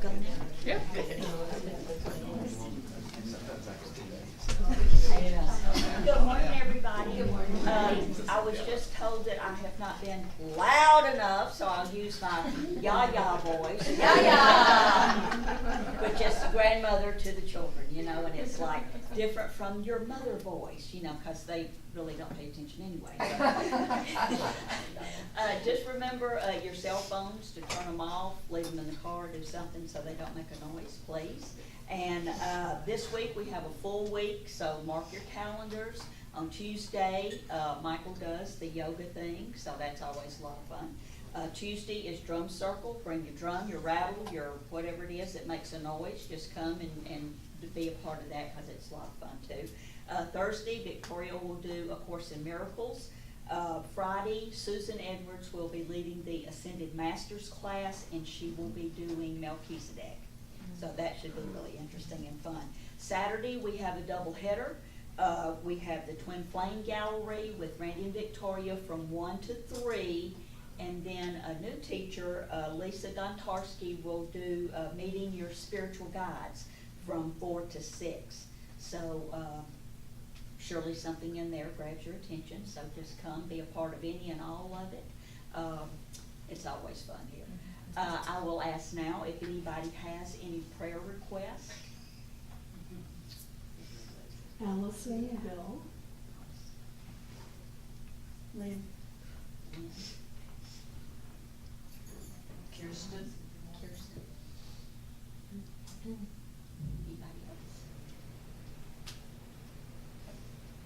go now? Yeah. Good morning, everybody. Good morning. I was just told that I have not been loud enough, so I'll use my ya-ya voice. Ya-ya! Which is the grandmother to the children, you know, and it's like different from your mother voice, you know, because they really don't pay attention anyway. Just remember your cell phones to turn them off, leave them in the car, do something so they don't make a noise, please. And this week we have a full week, so mark your calendars. On Tuesday, Michael does the yoga thing, so that's always a lot of fun. Tuesday is drum circle. Bring your drum, your rattle, your whatever it is that makes a noise. Just come and be a part of that because it's a lot of fun too. Thursday, Victoria will do A Course in Miracles. Friday, Susan Edwards will be leading the Ascended Masters class, and she will be doing Melchizedek. So that should be really interesting and fun. Saturday, we have a double header. We have the Twin Flame Gallery with Randy and Victoria from 1 to 3. And then a new teacher, Lisa Gontarski, will do Meeting Your Spiritual Guides from 4 to 6. So surely something in there grabs your attention. So just come, be a part of any and all of it. It's always fun here. I will ask now if anybody has any prayer requests. Allison, Bill. Lynn. Kirsten. Anybody else?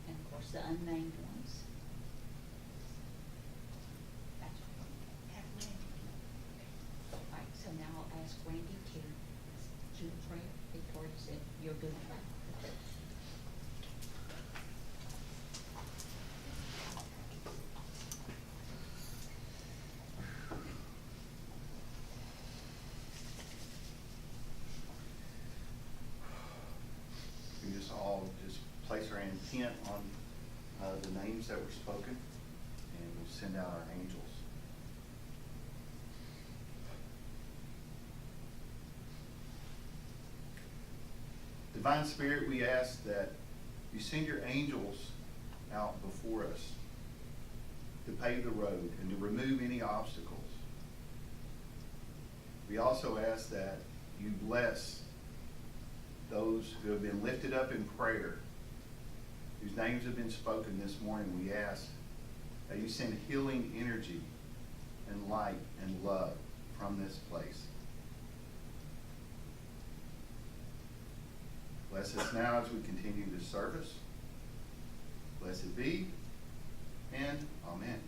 And of course the unnamed ones. Alright, so now I'll ask Randy to do the prayer. Victoria said you're good at that. We just all just place our intent on the names that were spoken, and we'll send out our angels. Divine Spirit, we ask that you send your angels out before us to pave the road and to remove any obstacles. We also ask that you bless those who have been lifted up in prayer, whose names have been spoken this morning. We ask that you send healing energy and light and love from this place. Bless us now as we continue this service. Blessed be, and amen.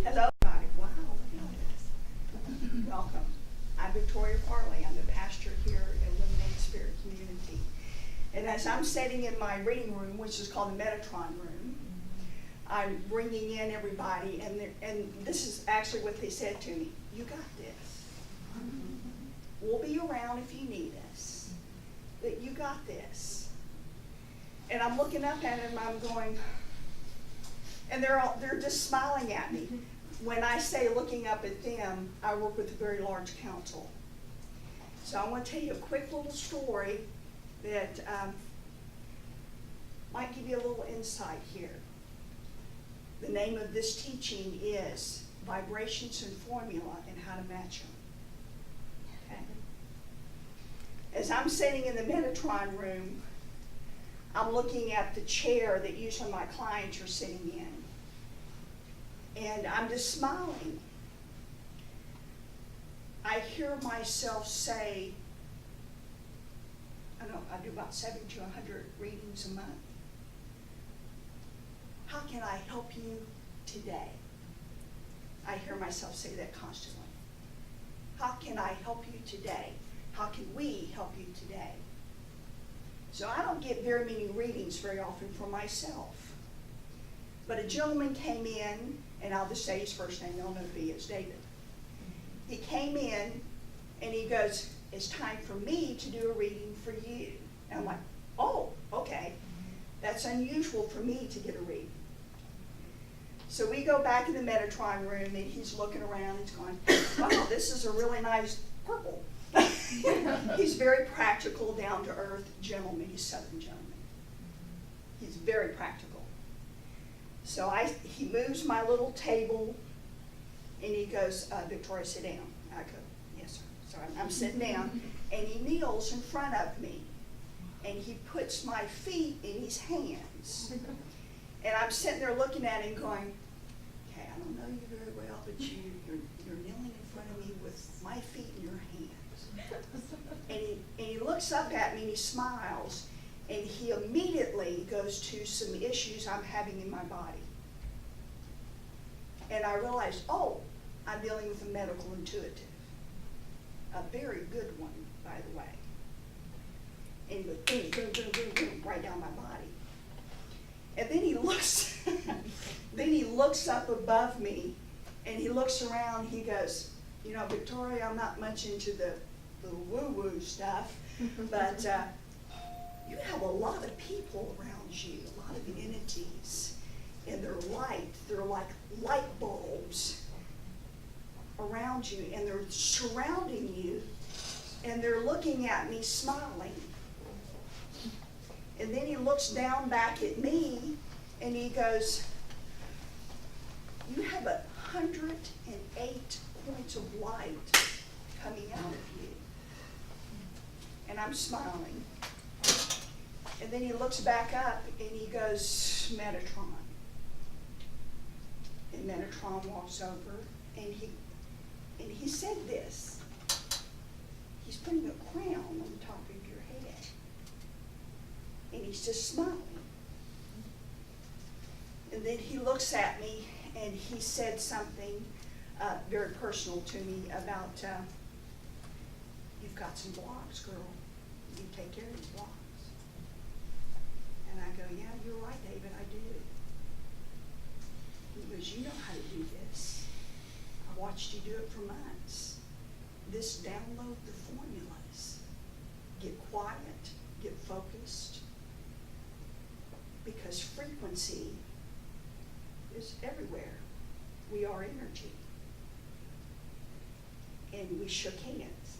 Hello, everybody. Wow, look at this. Welcome. I'm Victoria Farley. I'm the pastor here at Illuminated Spirit Community. And as I'm sitting in my reading room, which is called the Metatron room, I'm bringing in everybody, and this is actually what they said to me. You got this. We'll be around if you need us, but you got this. And I'm looking up at them, I'm going, and they're just smiling at me. When I say looking up at them, I work with a very large council. So I want to tell you a quick little story that might give you a little insight here. The name of this teaching is Vibrations and Formula and How to Match Them. Okay? As I'm sitting in the Metatron room, I'm looking at the chair that usually my clients are sitting in. And I'm just smiling. I hear myself say, I do about 70 to 100 readings a month. How can I help you today? I hear myself say that constantly. How can I help you today? How can we help you today? So I don't get very many readings very often for myself. But a gentleman came in, and I'll just say his first name, they'll know who he is, David. He came in, And he goes, it's time for me to do a reading for you. And I'm like, oh, okay. That's unusual for me to get a reading. So we go back in the Metatron room, and he's looking around, he's going, wow, this is a really nice purple. He's very practical, down-to-earth gentleman. He's a Southern gentleman. He's very practical. So he moves my little table, and he goes, Victoria, sit down. I go, yes, sir. So I'm sitting down, and he kneels in front of me, and he puts my feet in his hands. And I'm sitting there looking at him going, okay, I don't know you very well, but you're kneeling in front of me with my feet in your hands. And he looks up at me and he smiles, and he immediately goes to some issues I'm having in my body. And I realized, oh, I'm dealing with a medical intuitive. A very good one, by the way. And he goes, boom, boom, boom, boom, boom, right down my body. And then he looks, up above me, and he looks around, he goes, you know, Victoria, I'm not much into the woo-woo stuff, but you have a lot of people around you, a lot of entities, and they're like light bulbs around you, and they're surrounding you, and they're looking at me smiling. And then he looks down back at me, and he goes, you have 108 points of light coming out of you. And I'm smiling. And then he looks back up, and he goes, Metatron. And Metatron walks over, and he said this. He's putting a crown on the top of your head. And he's just smiling. And then he looks at me, and he said something very personal to me about, you've got some blocks, girl. You take care of these blocks. And I go, yeah, you're right, David, I do. He goes, you know how to do this. I watched you do it for months. This download the formulas. Get quiet, get focused. Because frequency is everywhere. We are energy. And we shook hands.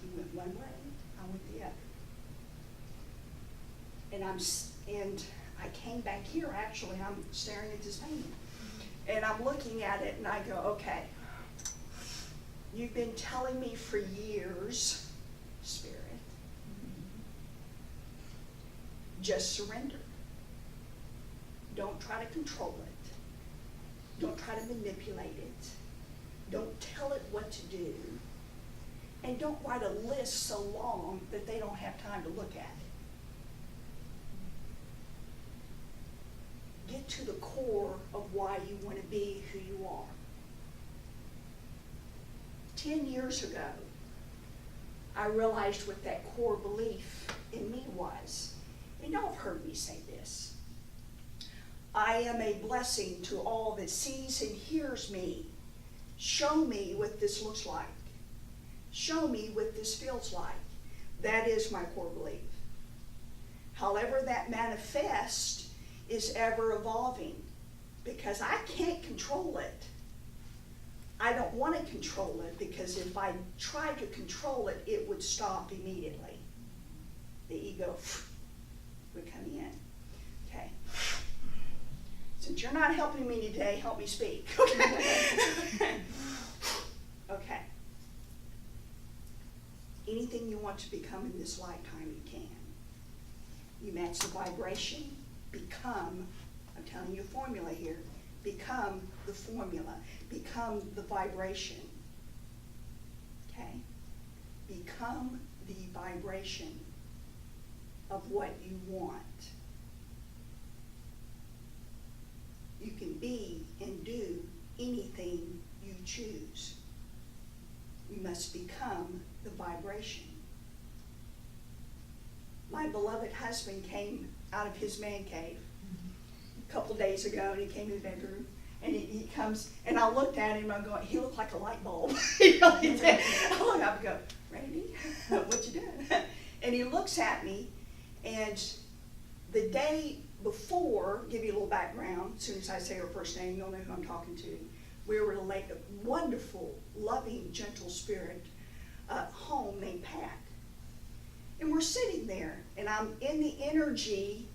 He went one way, I went the other. And I came back here, actually, I'm staring at this painting. And I'm looking at it, and I go, okay, you've been telling me for years, Spirit, just surrender. Don't try to control it. Don't try to manipulate it. Don't tell it what to do. And don't write a list so long that they don't have time to look at it. Get to the core of why you want to be who you are. 10 years ago, I realized what that core belief in me was. And y'all have heard me say this. I am a blessing to all that sees and hears me. Show me what this looks like. Show me what this feels like. That is my core belief. However that manifests is ever evolving, because I can't control it. I don't want to control it, because if I tried to control it, it would stop immediately. The ego would come in. Okay. Since you're not helping me today, help me speak. Okay. Okay. Anything you want to become in this lifetime, you can. You match the vibration, become, I'm telling you a formula here, become the formula, become the vibration. Okay? Become the vibration of what you want. You can be and do anything you choose. You must become the vibration. My beloved husband came out of his man cave a couple days ago, and he came in the bedroom, And he comes, and I looked at him, I'm going, he looked like a light bulb. He really did. I look up and go, Randy, what you doing? And he looks at me, and the day before, give you a little background, as soon as I say her first name, you'll know who I'm talking to. We were at a wonderful, loving, gentle spirit home named Pat. And we're sitting there, and I'm in the energy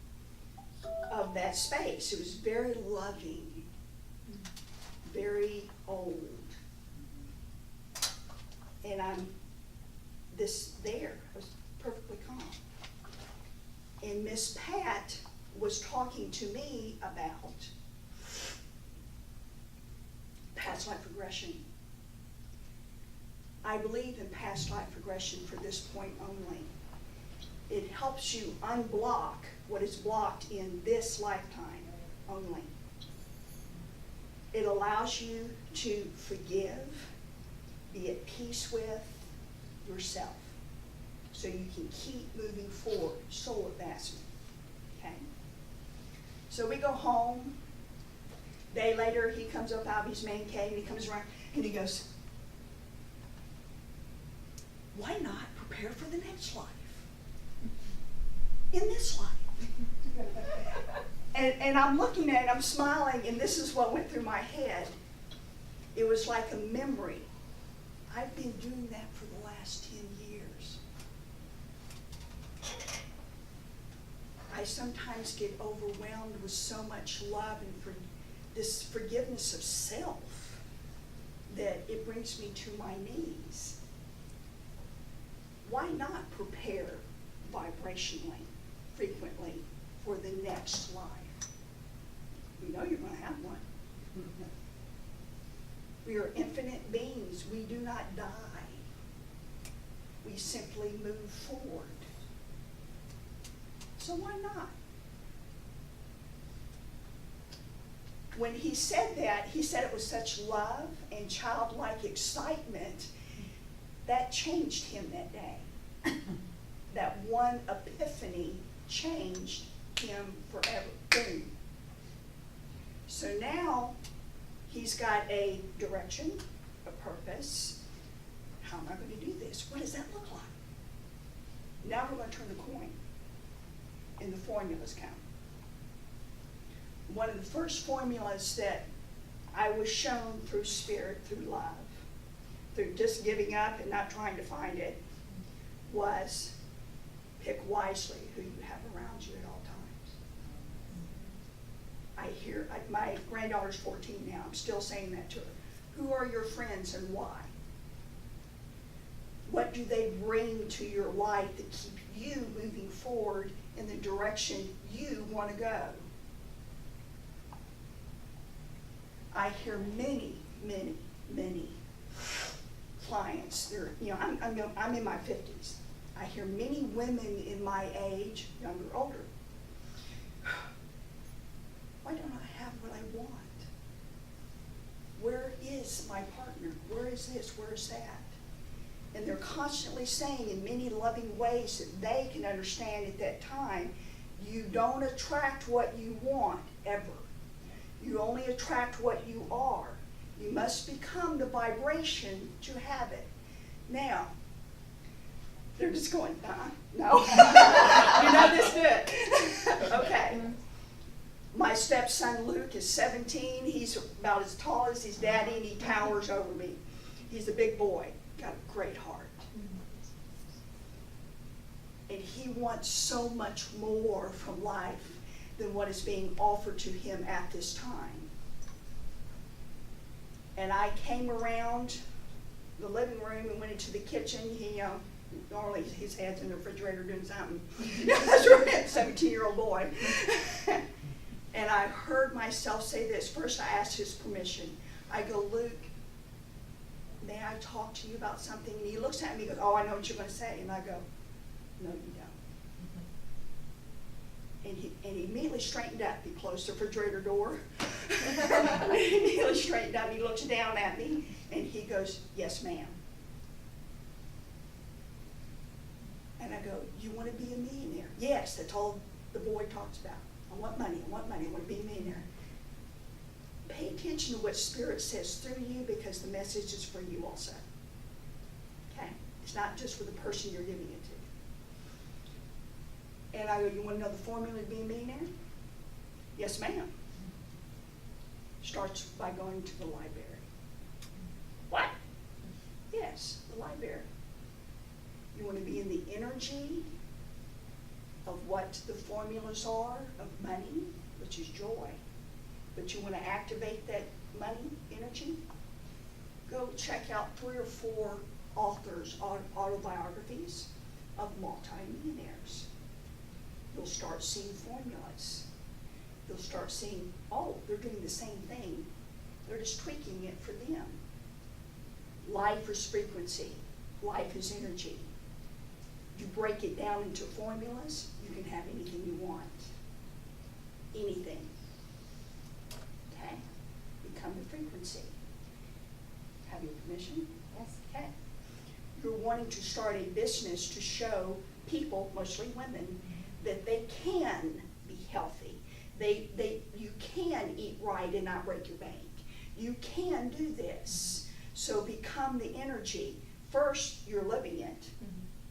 of that space. It was very loving, very old. And I'm there. I was perfectly calm. And Miss Pat was talking to me about past life regression. I believe in past life regression for this point only. It helps you unblock what is blocked in this lifetime only. It allows you to forgive, be at peace with yourself, so you can keep moving forward, soul advancement, okay? So we go home. Day later, he comes up out of his man cave, and he comes around, and he goes, why not prepare for the next life? In this life. And I'm looking at it, I'm smiling, and this is what went through my head. It was like a memory. I've been doing that for the last 10 years. I sometimes get overwhelmed with so much love and this forgiveness of self that it brings me to my knees. Why not prepare vibrationally, frequently, for the next life? You know you're going to have one. We are infinite beings. We do not die. We simply move forward. So why not? When he said that, he said it with such love and childlike excitement. That changed him that day. That one epiphany changed him forever. Boom. So now he's got a direction, a purpose. How am I going to do this? What does that look like? Now we're going to turn the coin, and the formulas come. One of the first formulas that I was shown through spirit, through love, through just giving up and not trying to find it, was pick wisely who you have around you at all times. My granddaughter's 14 now, I'm still saying that to her. Who are your friends and why? What do they bring to your life that keep you moving forward in the direction you want to go? I hear many, many, many clients. I'm in my 50s. I hear many women in my age, younger, older. Why don't I have what I want? Where is my partner? Where is this? Where is that? And they're constantly saying in many loving ways that they can understand at that time, you don't attract what you want ever. You only attract what you are. You must become the vibration to have it. Now, they're just going, no. You know this good. Okay. My stepson Luke is 17. He's about as tall as his daddy, and he towers over me. He's a big boy, got a great heart. And he wants so much more from life than what is being offered to him at this time. And I came around the living room and went into the kitchen. He normally his head's in the refrigerator doing something. That's right, 17-year-old boy. And I heard myself say this. First, I asked his permission. I go, Luke, may I talk to you about something? And he looks at me and goes, oh, I know what you're going to say. And I go, no, you don't. And he immediately straightened up. He closed the refrigerator door. He immediately straightened up. He looks down at me, and he goes, yes, ma'am. And I go, you want to be a millionaire? Yes, that's all the boy talks about. I want money, I want money, I want to be a millionaire. pay attention to what Spirit says through you, because the message is for you also. Okay? It's not just for the person you're giving it to. And I go, you want to know the formula to be a millionaire? Yes, ma'am. Starts by going to the library. What? Yes, the library. You want to be in the energy of what the formulas are of money, which is joy. But you want to activate that money energy? Go check out 3 or 4 authors' autobiographies of multimillionaires. You'll start seeing formulas. You'll start seeing, oh, they're doing the same thing. They're just tweaking it for them. Life is frequency. Life is energy. You break it down into formulas, you can have anything you want. Anything. Okay? Become the frequency. Have your permission? Yes. Okay. You're wanting to start a business to show people, mostly women, that they can be healthy. You can eat right and not break your bank. You can do this. So become the energy. First, you're living it.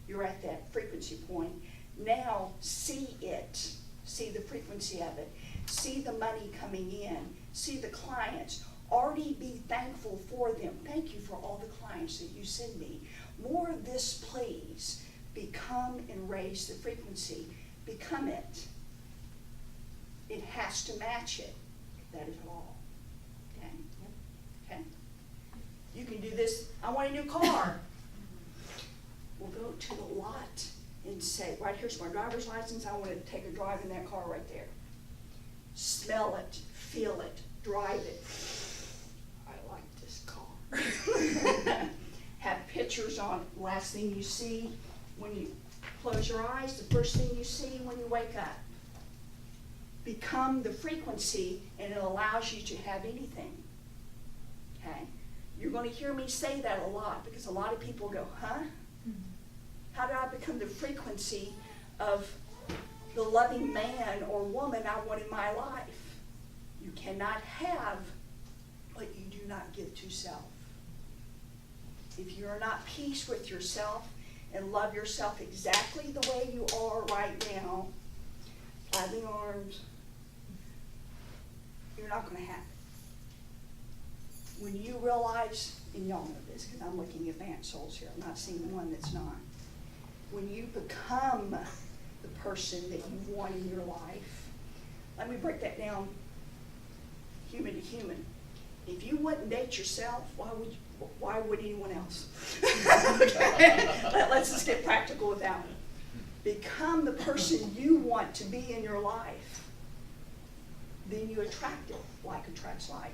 You're at that frequency point. Now, see it. See the frequency of it. See the money coming in. See the clients. Already be thankful for them. Thank you for all the clients that you send me. More of this, please. Become and raise the frequency. Become it. It has to match it. That is all. Okay? Okay? You can do this. I want a new car. We'll go to the lot and say, right here's my driver's license. I want to take a drive in that car right there. Smell it, feel it, drive it. I like this car. Have pictures on it. Last thing you see when you close your eyes, the first thing you see when you wake up. Become the frequency, and it allows you to have anything. Okay? You're going to hear me say that a lot, because a lot of people go, huh? How do I become the frequency of the loving man or woman I want in my life? You cannot have what you do not give to self. If you are not peace with yourself and love yourself exactly the way you are right now, flabby arms, you're not going to have it. When you realize, and y'all know this because I'm looking at advanced souls here, I'm not seeing one that's not. When you become the person that you want in your life, let me break that down human to human. If you wouldn't date yourself, why would anyone else? Let's just get practical with that one. Become the person you want to be in your life. Then you attract it. Like attracts like.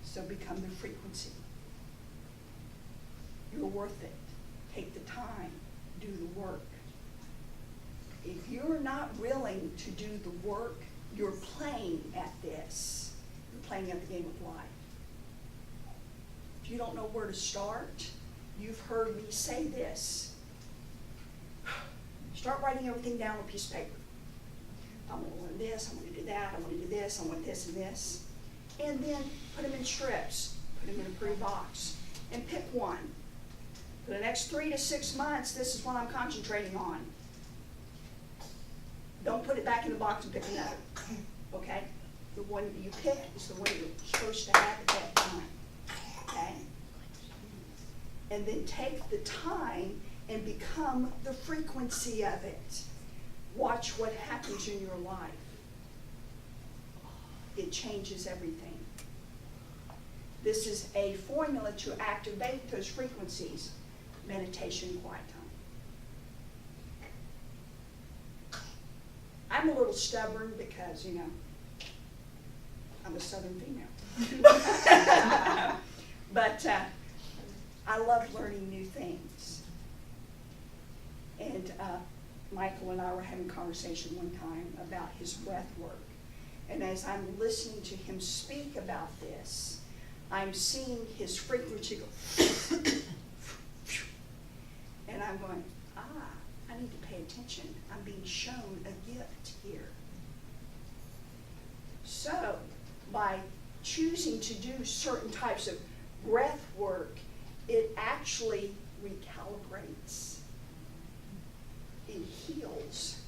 So become the frequency. You're worth it. Take the time. Do the work. If you're not willing to do the work, you're playing at this. You're playing at the game of life. If you don't know where to start, you've heard me say this. Start writing everything down on a piece of paper. I'm going to learn this, I'm going to do that, I'm going to do this, I want this and this. And then put them in strips, put them in a pretty box, and pick one. For the next 3 to 6 months, this is what I'm concentrating on. Don't put it back in the box and pick another. Okay? The one that you pick is the one you're supposed to have at that time. Okay? And then take the time and become the frequency of it. Watch what happens in your life. It changes everything. This is a formula to activate those frequencies. Meditation, quiet time. I'm a little stubborn because, I'm a Southern female. But I love learning new things. And Michael and I were having a conversation one time about his breath work. And as I'm listening to him speak about this, I'm seeing his frequency go, and I'm going, I need to pay attention. I'm being shown a gift here. So, by choosing to do certain types of breath work, it actually recalibrates. It heals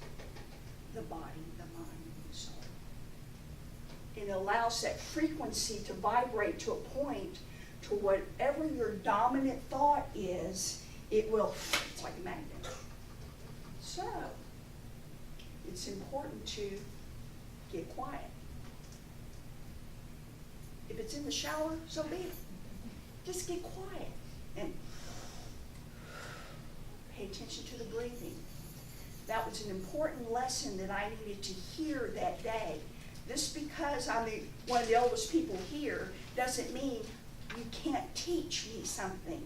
the body, the mind, and the soul. It allows that frequency to vibrate to a point to whatever your dominant thought is, it will, it's like a magnet. So, it's important to get quiet. If it's in the shower, so be it. Just get quiet and pay attention to the breathing. That was an important lesson that I needed to hear that day. Just because I'm one of the oldest people here doesn't mean you can't teach me something.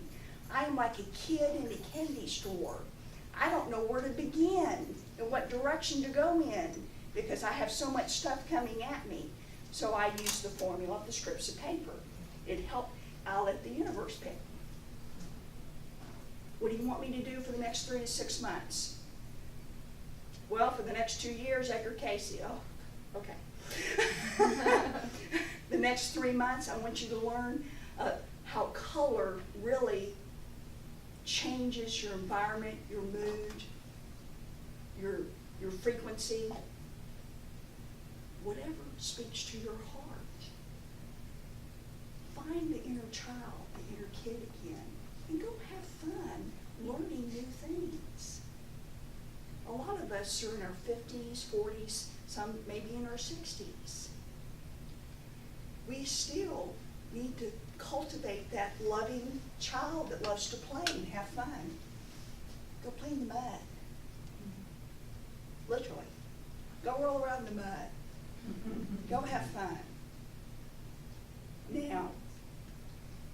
I'm like a kid in a candy store. I don't know where to begin and what direction to go in because I have so much stuff coming at me. So I use the formula of the strips of paper. It helped. I'll let the universe pick. What do you want me to do for the next 3 to 6 months? Well, for the next 2 years, Edgar Casey. Oh, okay. The next 3 months, I want you to learn how color really changes your environment, your mood, your frequency, whatever speaks to your heart. Find the inner child, the inner kid again, and go have fun learning new things. A lot of us are in our 50s, 40s, some maybe in our 60s. We still need to cultivate that loving child that loves to play and have fun. Go play in the mud. Literally. Go roll around in the mud. Go have fun. Now,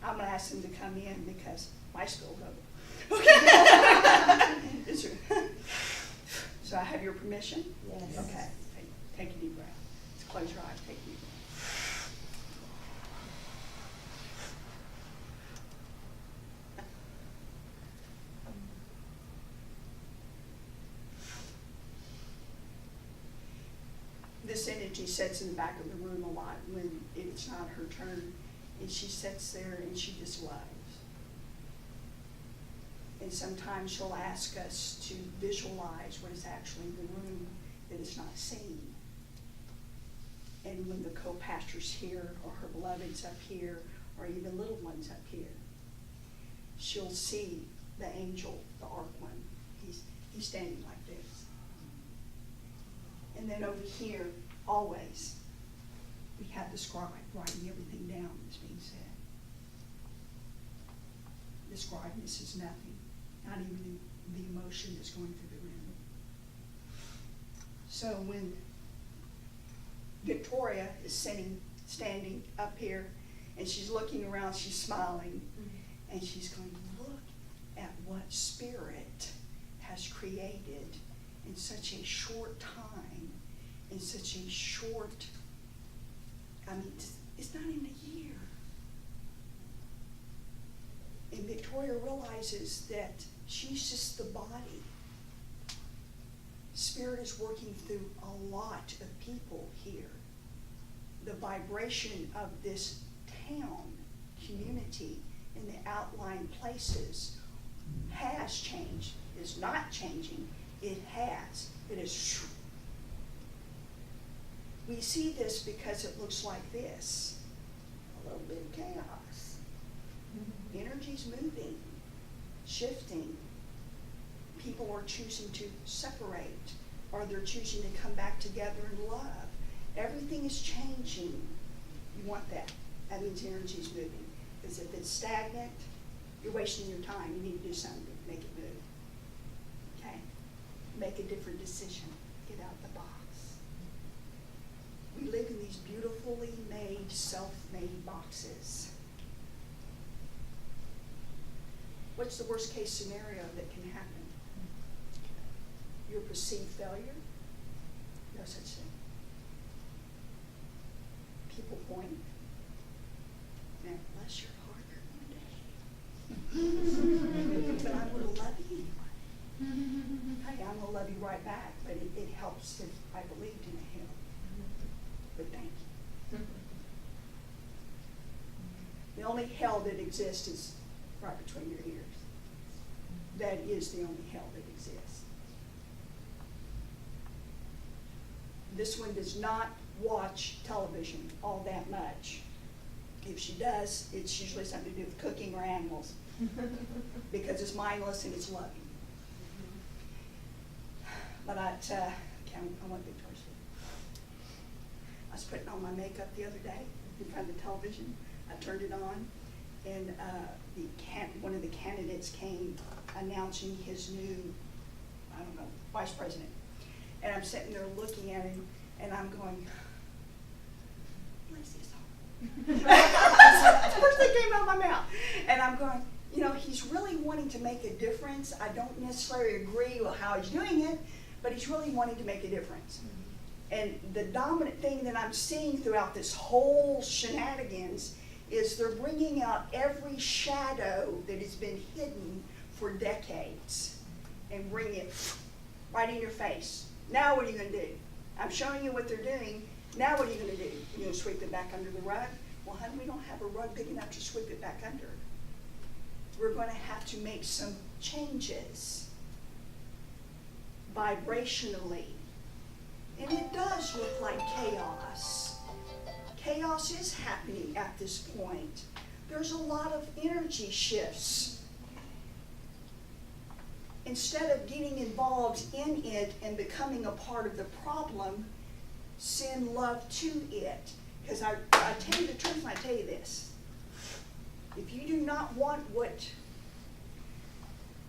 I'm going to ask them to come in because my school's over. Okay. So I have your permission? Yes. Okay. Take a deep breath. Just close your eyes. Take a deep breath. This energy sits in the back of the room a lot when it's not her turn, and she sits there and she just loves. And sometimes she'll ask us to visualize what is actually in the room that is not seen. And when the co-pastor's here, or her beloved's up here, or even little ones up here, she'll see the angel, the ark one. He's standing like this. And then over here, always, we have the scribe writing everything down that's being said. The scribe misses nothing, not even the emotion that's going through the room. So when Victoria is standing up here, and she's looking around, she's smiling, and she's going, look at what Spirit has created in such a short time, in such a short, it's not in a year. And Victoria realizes that she's just the body. Spirit is working through a lot of people here. The vibration of this town, community, in the outlying places has changed. It's not changing. It has. It is. We see this because it looks like this. A little bit of chaos. Energy's moving, shifting. People are choosing to separate, or they're choosing to come back together in love. Everything is changing. You want that. That means energy's moving. Because if it's stagnant, you're wasting your time. You need to do something to make it move. Okay? Make a different decision. Get out the box. We live in these beautifully made, self-made boxes. What's the worst case scenario that can happen? Your perceived failure? No such thing. People point. Now, bless your heart, you're one day. But I'm going to love you anyway. Hey, I'm going to love you right back, but it helps if I believed in a him. But thank you. only hell that exists is right between your ears. That is the only hell that exists. This one does not watch television all that much. If she does, it's usually something to do with cooking or animals, because it's mindless and it's loving. But I want Victoria's. I was putting on my makeup the other day in front of the television. I turned it on, and one of the candidates came announcing his new, I don't know, vice president. And I'm sitting there looking at him, and I'm going, bless his heart. That's the first thing came out of my mouth. And I'm going, you know, he's really wanting to make a difference. I don't necessarily agree with how he's doing it, but he's really wanting to make a difference. And the dominant thing that I'm seeing throughout this whole shenanigans is they're bringing out every shadow that has been hidden for decades and bring it right in your face. Now what are you going to do? I'm showing you what they're doing. Now what are you going to do? You're going to sweep it back under the rug? Well, honey, we don't have a rug big enough to sweep it back under. We're going to have to make some changes vibrationally. And it does look like chaos. Chaos is happening at this point. There's a lot of energy shifts. Instead of getting involved in it and becoming a part of the problem, send love to it. Because I tell you the truth, and I tell you this. If you do not want what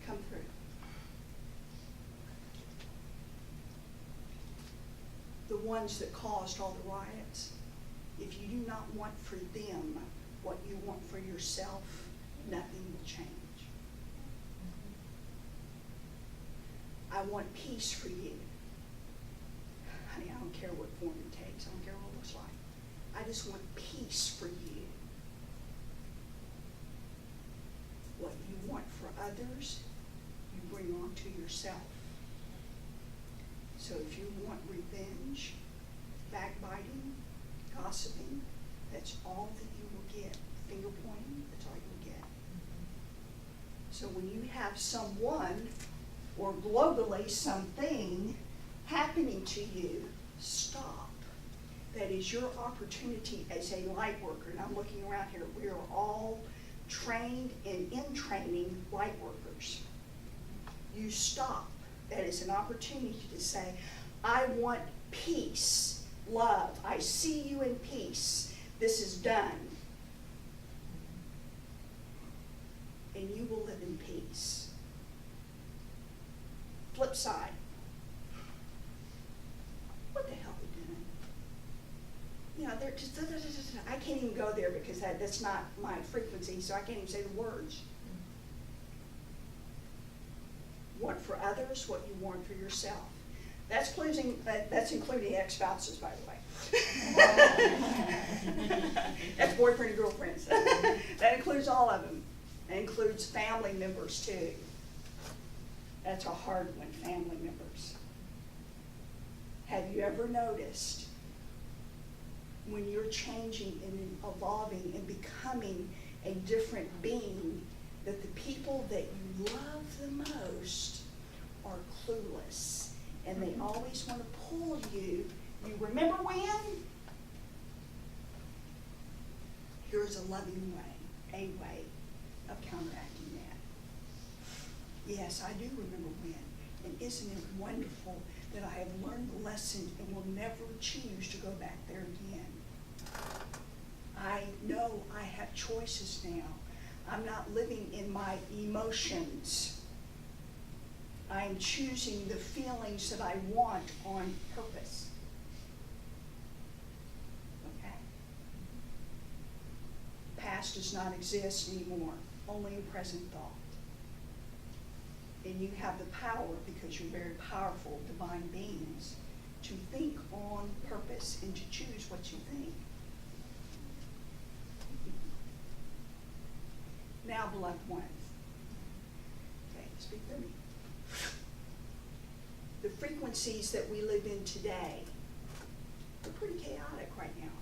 come through, the ones that caused all the riots, if you do not want for them what you want for yourself, nothing will change. I want peace for you. Honey, I don't care what form it takes. I don't care what it looks like. I just want peace for you. What you want for others, you bring on to yourself. So if you want revenge, backbiting, gossiping, that's all that you will get. Finger pointing, that's all you will get. So when you have someone, or globally something happening to you, stop. That is your opportunity as a light worker. And I'm looking around here, we are all trained and in training light workers. You stop. That is an opportunity to say, I want peace, love. I see you in peace. This is done. And you will live in peace. Flip side. What the hell are we doing? You know, they're just, I can't even go there because that's not my frequency, so I can't even say the words. Want for others what you want for yourself. That's including ex-spouses, by the way. That's boyfriend and girlfriends. That includes all of them. That includes family members too. That's a hard one, family members. Have you ever noticed when you're changing and evolving and becoming a different being, that the people that you love the most are clueless, and they always want to pull you. You remember when? Here's a loving way, a way of counteracting that. Yes, I do remember when. And isn't it wonderful that I have learned the lesson and will never choose to go back there again? I know I have choices now. I'm not living in my emotions. I am choosing the feelings that I want on purpose. Okay? Past does not exist anymore, only in present thought. And you have the power, because you're very powerful divine beings, to think on purpose and to choose what you think. Now, beloved ones, okay, speak to me. The frequencies that we live in today are pretty chaotic right now.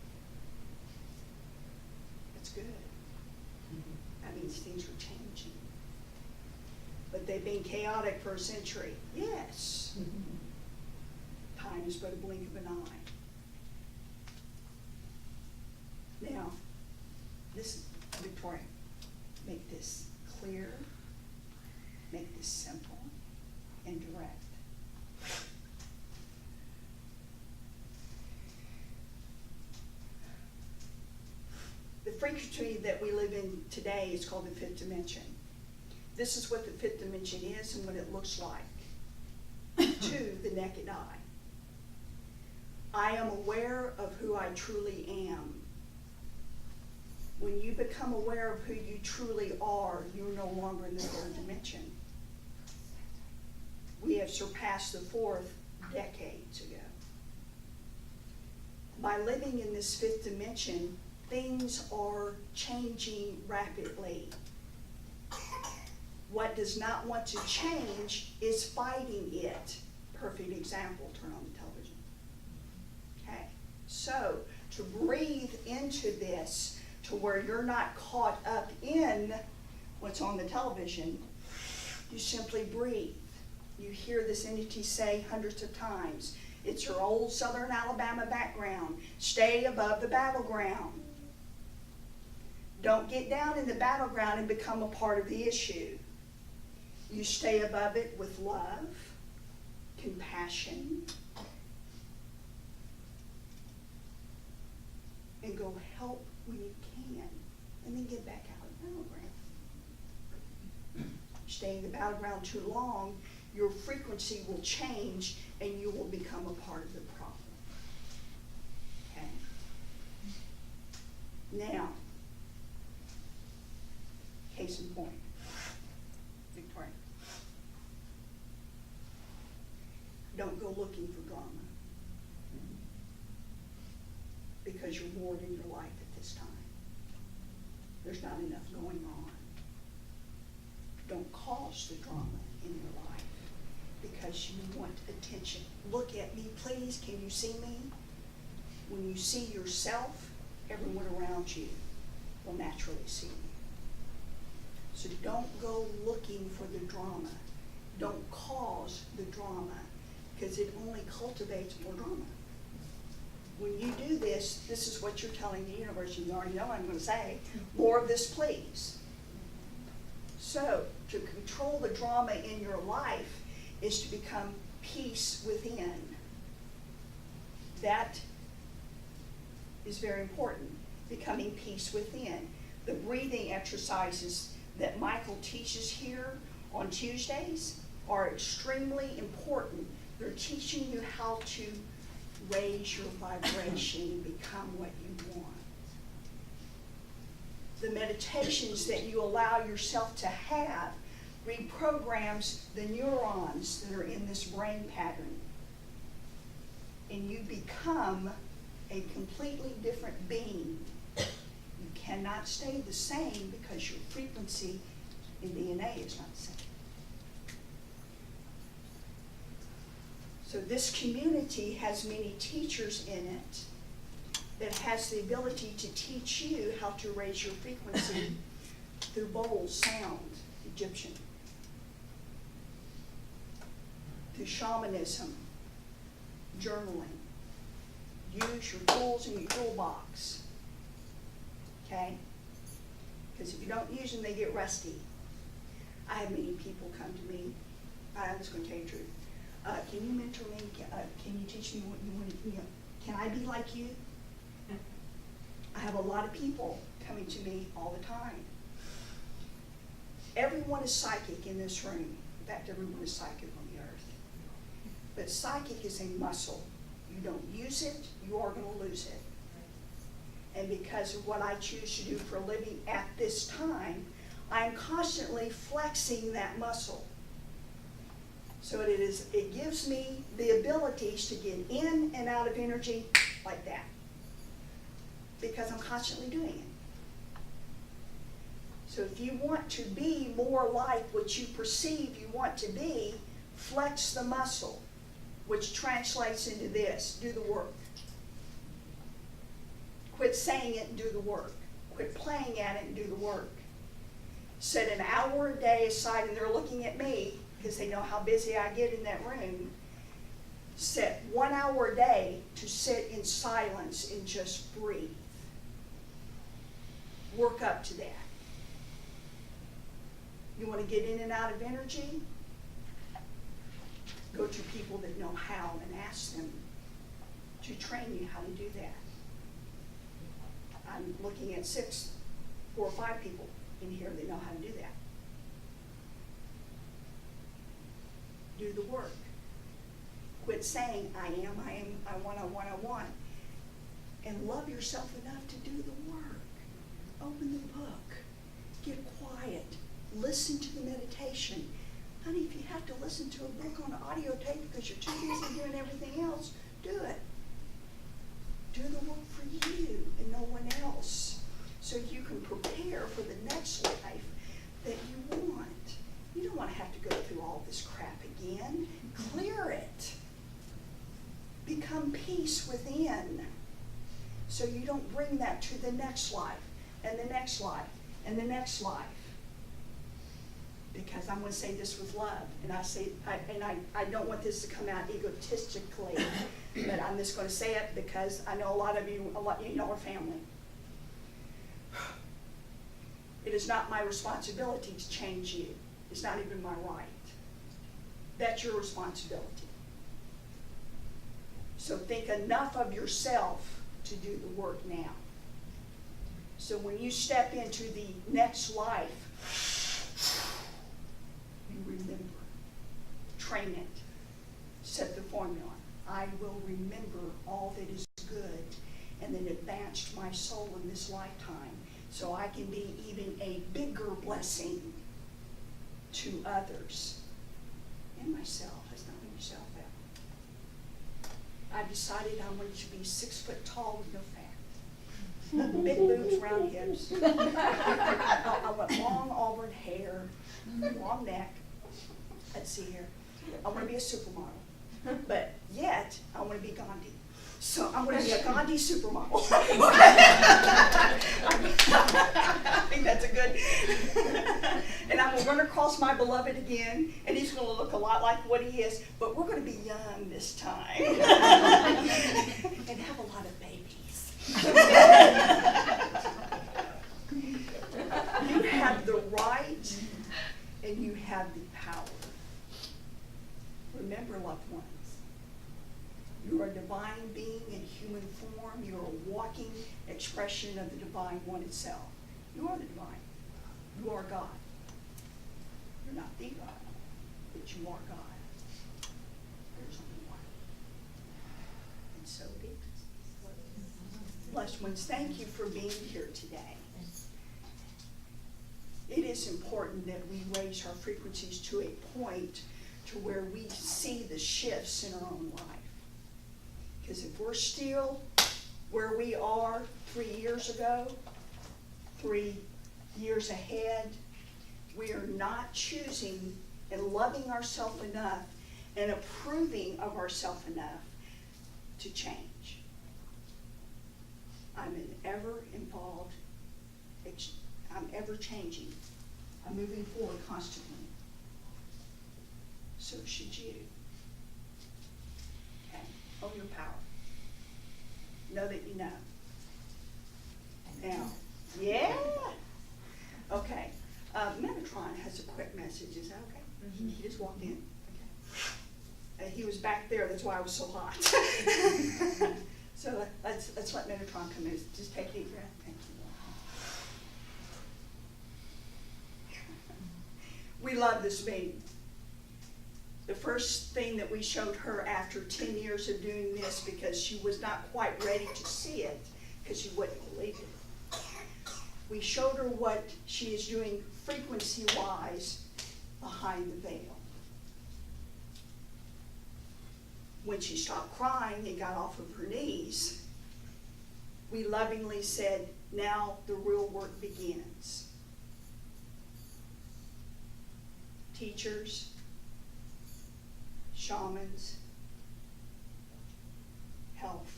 That's good. means things are changing. But they've been chaotic for a century. Yes. Time is but a blink of an eye. Now, this, Victoria, make this clear, make this simple and direct. The frequency that we live in today is called the fifth dimension. This is what the fifth dimension is and what it looks like to the naked eye. I am aware of who I truly am. When you become aware of who you truly are, you're no longer in the third dimension. We have surpassed the fourth decades ago. By living in this fifth dimension, things are changing rapidly. What does not want to change is fighting it. Perfect example, turn on the television. Okay, so to breathe into this, to where you're not caught up in what's on the television, you simply breathe. You hear this entity say hundreds of times, it's your old Southern Alabama background. Stay above the battleground. Don't get down in the battleground and become a part of the issue. You stay above it with love, compassion, and go help when you can, and then get back out of the battleground. Stay in the battleground too long, your frequency will change and you will become a part of the problem. Okay? Now, case in point, Victoria. Don't go looking for drama, because you're bored in your life at this time. There's not enough going on. Don't cause the drama in your life because you want attention. Look at me, please. Can you see me? When you see yourself, everyone around you will naturally see you. So don't go looking for the drama. Don't cause the drama, because it only cultivates more drama. When you do this, this is what you're telling the universe. You already know I'm going to say, more of this, please. So, to control the drama in your life is to become peace within. That is very important, becoming peace within. The breathing exercises that Michael teaches here on Tuesdays are extremely important. They're teaching you how to raise your vibration and become what you want. The meditations that you allow yourself to have reprograms the neurons that are in this brain pattern. And you become a completely different being. You cannot stay the same because your frequency in DNA is not the same. So this community has many teachers in it that has the ability to teach you how to raise your frequency through bowls, sound, Egyptian, through shamanism, journaling. Use your tools in your toolbox, okay? Because if you don't use them, they get rusty. I have many people come to me. I'm just going to tell you the truth. Can you mentor me? Can you teach me what you want to, can I be like you? I have a lot of people coming to me all the time. Everyone is psychic in this room. In fact, everyone is psychic on the earth. But psychic is a muscle. You don't use it, you are going to lose it. And because of what I choose to do for a living at this time, I'm constantly flexing that muscle. So it gives me the abilities to get in and out of energy like that, because I'm constantly doing it. So if you want to be more like what you perceive you want to be, flex the muscle, which translates into this: do the work. Quit saying it and do the work. Quit playing at it and do the work. set an hour a day aside, and they're looking at me because they know how busy I get in that room. Set 1 hour a day to sit in silence and just breathe. Work up to that. You want to get in and out of energy? Go to people that know how and ask them to train you how to do that. I'm looking at 4 or 5 people in here that know how to do that. Do the work. Quit saying, I want. And love yourself enough to do the work. Open the book. Get quiet. Listen to the meditation. Honey, if you have to listen to a book on audio tape because you're too busy doing everything else, do it. Do the work for you and no one else, so you can prepare for the next life that you want. You don't want to have to go through all this crap again. Clear it. Become peace within, so you don't bring that to the next life and the next life and the next life. Because I'm going to say this with love, and I don't want this to come out egotistically, but I'm just going to say it because I know a lot of you are family. It is not my responsibility to change you. It's not even my right. That's your responsibility. So think enough of yourself to do the work now. So when you step into the next life, you remember. Train it. Set the formula. I will remember all that is good and that advanced my soul in this lifetime, so I can be even a bigger blessing to others and myself. Let's not leave yourself out. I decided I wanted to be 6 foot tall with no fat. Big boobs, round hips. I want long auburn hair, long neck. Let's see here. I want to be a supermodel. But yet, I want to be Gandhi. So I'm going to be a Gandhi supermodel. I think that's a good. And I'm going to run across my beloved again, and he's going to look a lot like what he is, but we're going to be young this time. And have a lot of babies. You have the right, and you have the power. Remember, loved ones. You are a divine being in human form. You are a walking expression of the divine one itself. You are the divine. You are God. You're not the God, but you are God. There's only one. And so it is. Blessed ones, thank you for being here today. It is important that we raise our frequencies to a point to where we see the shifts in our own life. Because if we're still where we are 3 years ago, 3 years ahead, we are not choosing and loving ourselves enough and approving of ourselves enough to change. I'm an ever involved, I'm ever changing. I'm moving forward constantly. So should you. Okay, own your power. Know that you know. Now, yeah. Okay. Metatron has a quick message. Is that okay? Mm-hmm. He just walked in. Okay. He was back there. That's why I was so hot. So let's let Metatron come in. Just take a deep breath. Thank you. We love this meeting. The first thing that we showed her after 10 years of doing this, because she was not quite ready to see it, because she wouldn't believe it. We showed her what she is doing frequency-wise behind the veil. When she stopped crying and got off of her knees, we lovingly said, now the real work begins. Teachers, shamans, health,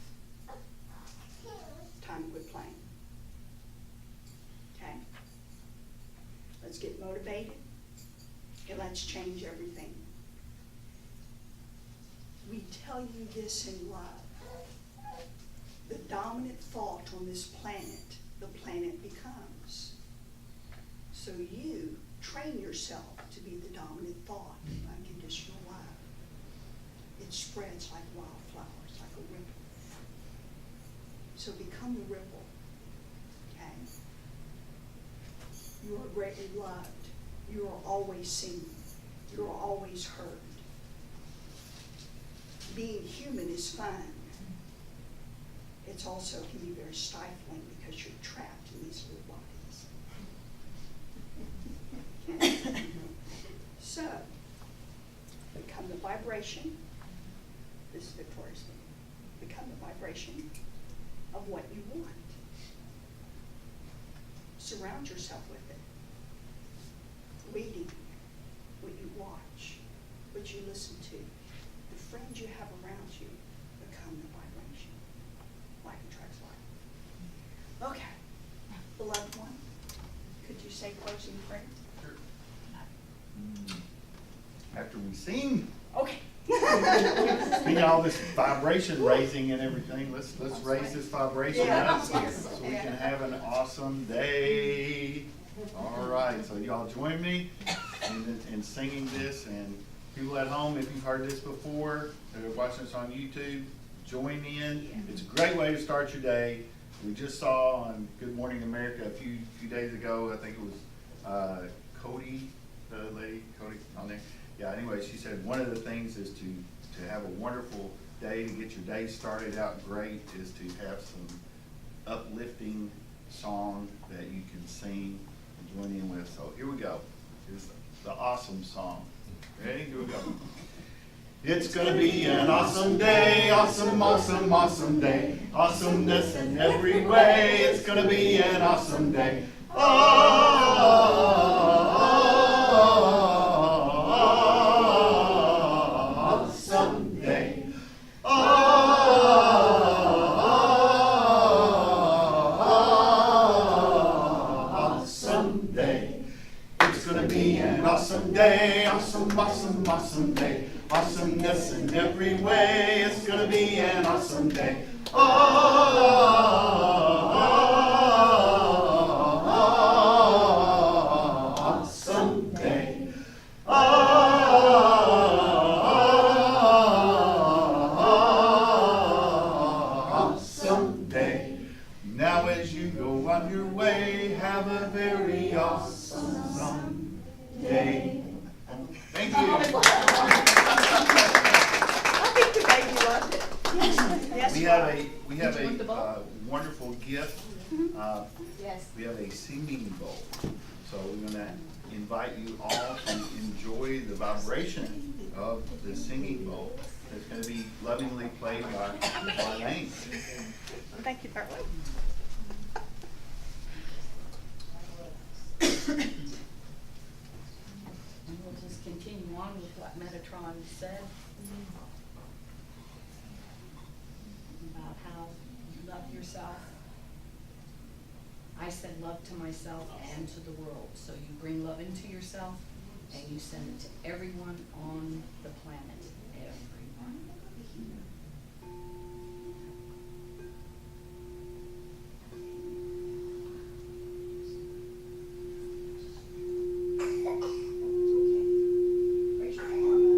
time to quit playing. Okay? Let's get motivated, and let's change everything. We tell you this in love. The dominant thought on this planet, the planet becomes. So you train yourself to be the dominant thought in unconditional love. It spreads like wildflowers, like a ripple. So become the ripple, okay? You are greatly loved. You are always seen. You are always heard. Being human is fun. It's also can be very stifling because you're trapped in these little bodies. Okay? So, become the vibration. This is Victoria's thing. Become the vibration of what you want. Surround yourself with it. Reading, what you watch, what you listen to, the friends you have around you become the vibration. Life attracts life. Okay, beloved one, could you say closing prayer? Sure. After we sing, Okay. speaking all this vibration raising and everything, let's raise this vibration Yeah. up here so we can have an awesome day. All right, so y'all join me in singing this, and people at home, if you've heard this before, that are watching us on YouTube, join in. It's a great way to start your day. We just saw on Good Morning America a few days ago, I think it was Cody, the lady, Cody on there. Yeah, anyway, she said one of the things is to have a wonderful day, to get your day started out great, is to have some uplifting song that you can sing and join in with. So here we go. Here's the awesome song. Ready? Here we go. It's gonna be an awesome day, awesome, awesome, awesome day. Awesomeness in every way. It's gonna be an awesome day. Awesome day. Awesome day. It's gonna be an awesome day, awesome, awesome, awesome day. Awesomeness in every way. It's gonna be an awesome day. Awesome day. Awesome day. Now as you go on your way, have a very awesome day. Thank you. I think the baby loved it. Yes, yes. We have Did you want the a bowl? wonderful gift. Yes. We have a singing bowl. So we're going to invite you all to enjoy the vibration of the singing bowl. It's going to be lovingly played by Marlene. Thank you, Bartlett. And we'll just continue on with what Metatron said about how you love yourself. I said love to myself and to the world. So you bring love into yourself and you send it to everyone on the planet. Everyone. Raise your arm up.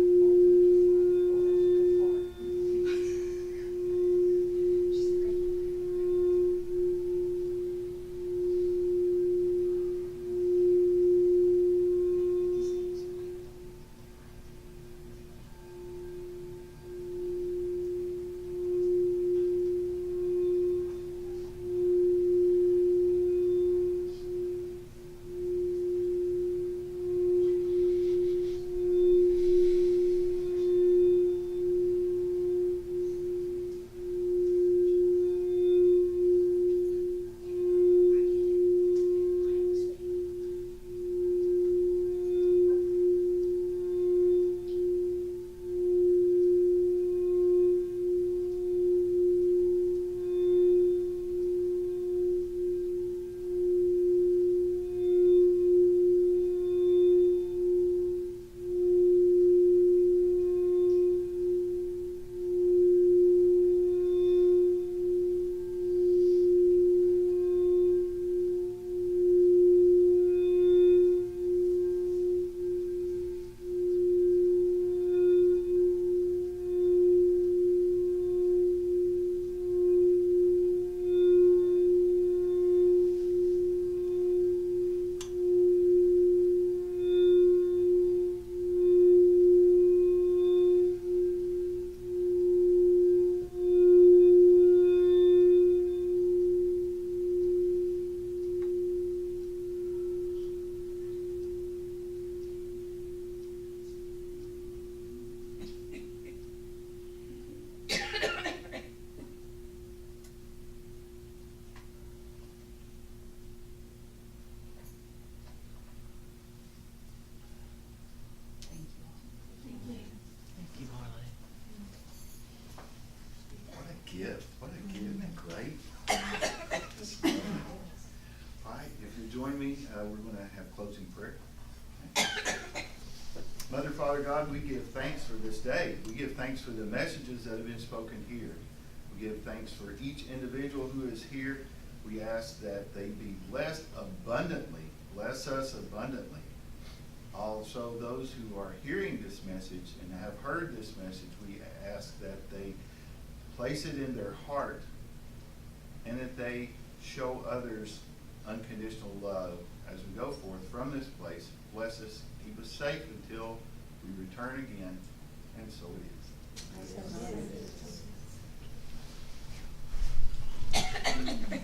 gift. What a gift. Isn't that great? Just love it. All right, if you join me, we're going to have closing prayer. Mother, Father God, we give thanks for this day. We give thanks for the messages that have been spoken here. We give thanks for each individual who is here. We ask that they be blessed abundantly. Bless us abundantly. Also, those who are hearing this message and have heard this message, we ask that they place it in their heart and that they show others unconditional love as we go forth from this place. Bless us, keep us safe until we return again, and so it is.